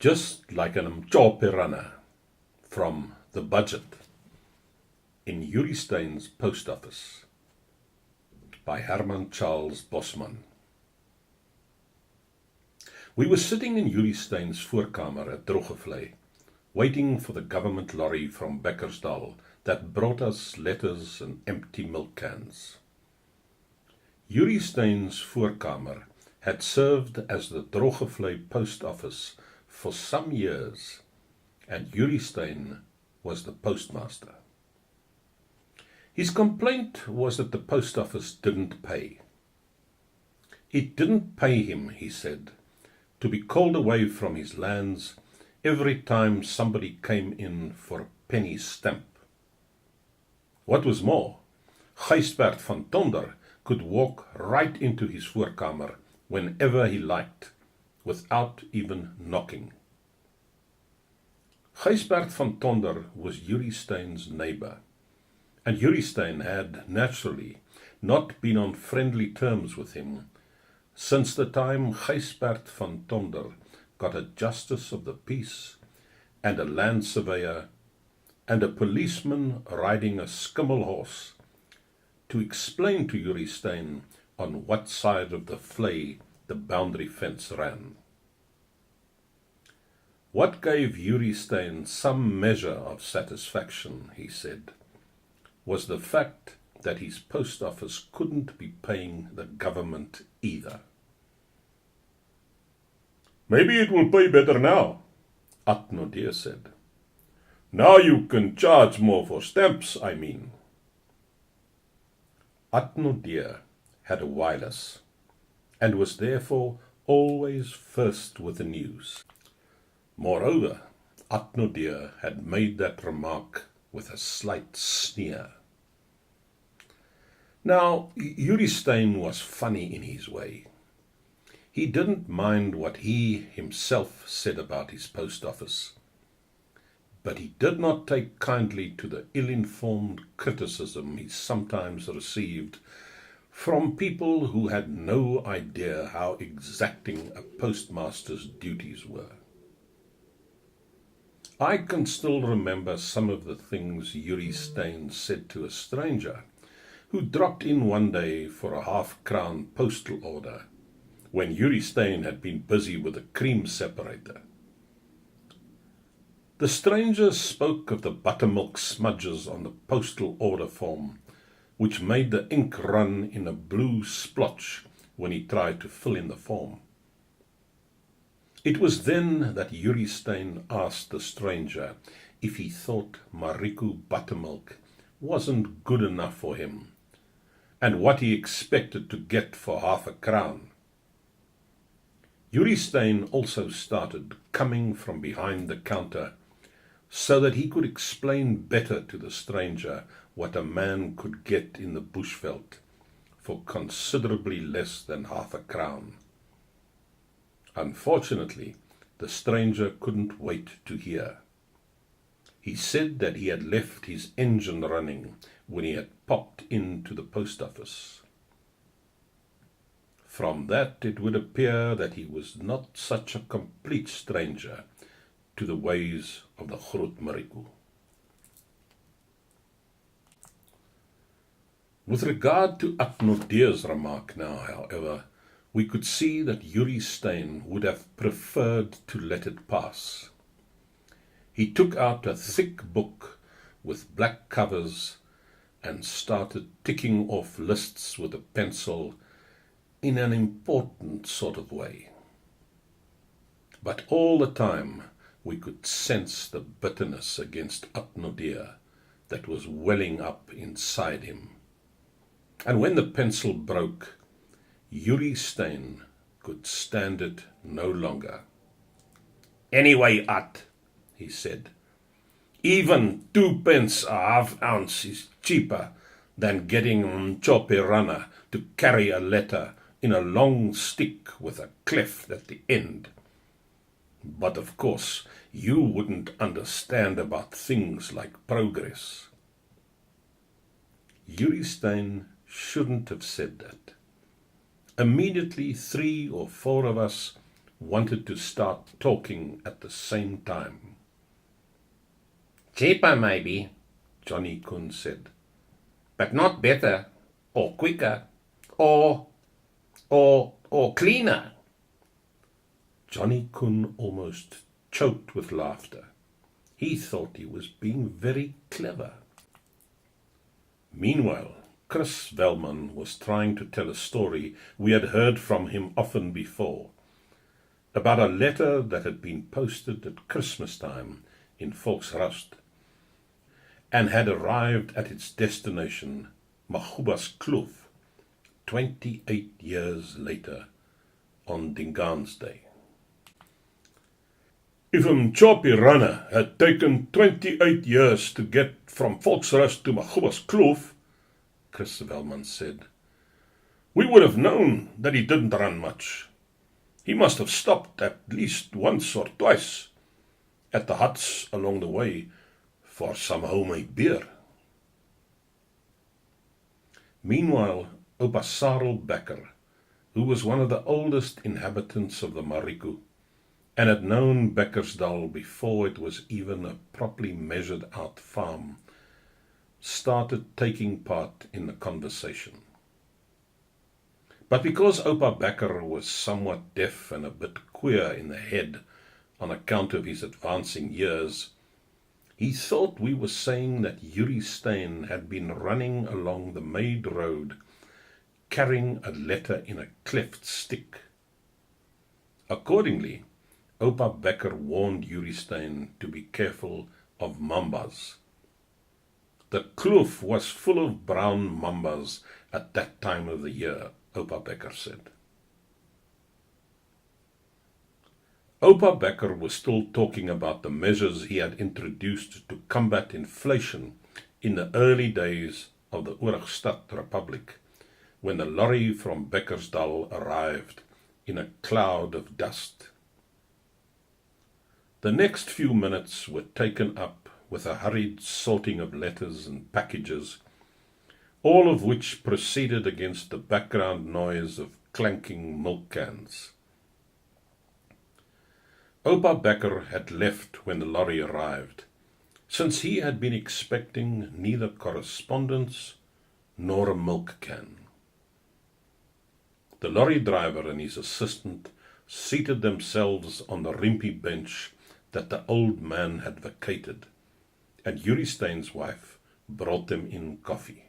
just like an Mchopi Runner from The Budget in Jurie Steyn's post office by Herman Bosman. We were sitting in Jurie Steyn's voorkamer at Droogevlei, waiting for the government lorry from Bekkersdal that brought us letters and empty milk cans. Jurie Steyn's voorkamer had served as the Droogevlei post office for some years, and Jurie Steyn was the postmaster. His complaint was that the post office didn't pay. It didn't pay him, he said, to be called away from his lands every time somebody came in for a penny stamp. What was more, Gysbert van Tonder could walk right into his voorkamer whenever he liked, without even knocking. Gysbert van Tonder was Jurie Steyn's neighbor, and Jurie Steyn had, naturally, not been on friendly terms with him since the time Gysbert van Tonder got a justice of the peace and a land surveyor and a policeman riding a skimmel horse to explain to Jurie Steyn on what side of the vlei the boundary fence ran. What gave Jurie Steyn some measure of satisfaction, he said, was the fact that his post office couldn't be paying the government either. "Maybe it will pay better now," said. "Now you can charge more for stamps, I mean." Had a wireless, and was therefore always first with the news. Moreover, had made that remark with a slight sneer. Now, Jurie Steyn was funny in his way. He didn't mind what he himself said about his post office, but he did not take kindly to the ill-informed criticism he sometimes received from people who had no idea how exacting a postmaster's duties were. I can still remember some of the things Jurie Steyn said to a stranger who dropped in one day for a half-crown postal order when Jurie Steyn had been busy with a cream separator. The stranger spoke of the buttermilk smudges on the postal order form, which made the ink run in a blue splotch when he tried to fill in the form. It was then that Jurie Steyn asked the stranger if he thought Mariku buttermilk wasn't good enough for him, and what he expected to get for half a crown. Jurie Steyn also started coming from behind the counter so that he could explain better to the stranger what a man could get in the bushveld for considerably less than half a crown. Unfortunately, the stranger couldn't wait to hear. He said that he had left his engine running when he had popped into the post office. From that it would appear that he was not such a complete stranger to the ways of the Groot Mariku. With regard to Atnodeer's remark now, however, we could see that Jurie Steyn would have preferred to let it pass. He took out a thick book with black covers and started ticking off lists with a pencil in an important sort of way. But all the time we could sense the bitterness against Atnodeer that was welling up inside him. And when the pencil broke, Jurie Steyn could stand it no longer. "Anyway, he said, "even 2p a half ounce is cheaper than getting Mchopi Runner to carry a letter in a long stick with a cleft at the end. But of course, you wouldn't understand about things like progress." Jurie Steyn shouldn't have said that. Immediately 3 or 4 of us wanted to start talking at the same time. Cheaper, maybe, Johnny Kun said. but not better, or quicker, or cleaner. Johnny Kun almost choked with laughter. He thought he was being very clever. Meanwhile, Chris Velman was trying to tell a story we had heard from him often before, about a letter that had been posted at Christmas time in Volksrust and had arrived at its destination, Mchopi's Kloof, 28 years later, on Dingaan's Day. If Mchopi Runner had taken 28 years to get from Volksrust to Mchopi's Kloof, Chris Velman said, we would have known that he didn't run much. He must have stopped at least once or twice at the huts along the way for some homemade beer. Meanwhile, Oupa Sarel Becker, who was one of the oldest inhabitants of the Mariku, and had known Beckersdal before it was even a properly measured out farm, started taking part in the conversation. But because Oupa Becker was somewhat deaf and a bit queer in the head on account of his advancing years, he thought we were saying that Jurie Steyn had been running along the made road carrying a letter in a cleft stick. Accordingly, Oupa Becker warned Jurie Steyn to be careful of mambas. The kloof was full of brown mambas at that time of the year, Oupa Becker said. Oupa Becker was still talking about the measures he had introduced to combat inflation in the early days of the Oorlogstad Republic, when the lorry from Beckersdal arrived in a cloud of dust. The next few minutes were taken up with a hurried sorting of letters and packages, all of which proceeded against the background noise of clanking milk cans. Oupa Becker had left when the lorry arrived, since he had been expecting neither correspondence nor a milk can. The lorry driver and his assistant seated themselves on the rimpy bench that the old man had vacated, and Jurie Steyn's wife brought them in coffee.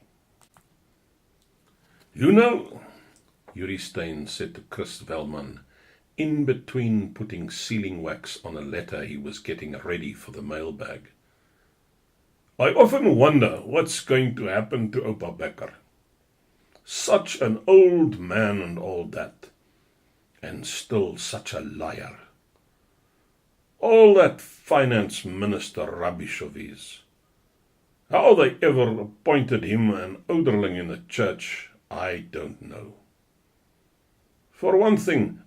You know, Jurie Steyn said to Chris Velman, in between putting sealing wax on a letter he was getting ready for the mailbag, I often wonder what's going to happen to Oupa Becker. Such an old man and all that, and still such a liar. All that finance minister rubbish of his. How they ever appointed him an ouderling in the church, I don't know. For one thing,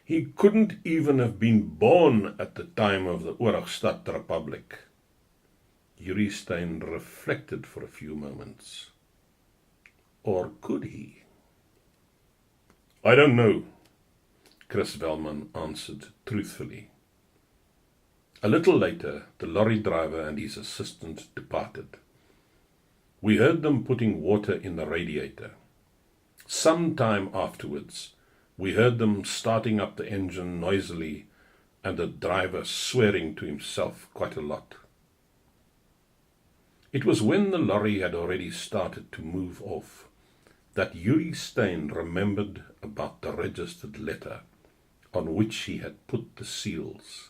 he couldn't even have been born at the time of the Oorlogstad Republic. Jurie Steyn reflected for a few moments. Or could he? I don't know, Chris Velman answered truthfully. A little later, the lorry driver and his assistant departed. We heard them putting water in the radiator. Some time afterwards, we heard them starting up the engine noisily and the driver swearing to himself quite a lot. It was when the lorry had already started to move off that Jurie Steyn remembered about the registered letter on which he had put the seals.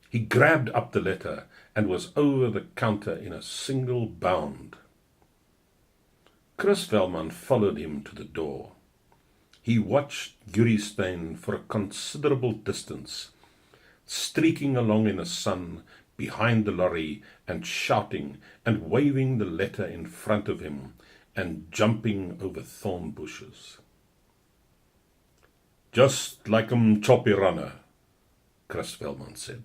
He grabbed up the letter and was over the counter in a single bound. Chris Velman followed him to the door. He watched Jurie Steyn for a considerable distance, streaking along in the sun behind the lorry and shouting and waving the letter in front of him and jumping over thorn bushes. Just like Mchopi Runner, Chris Velman said.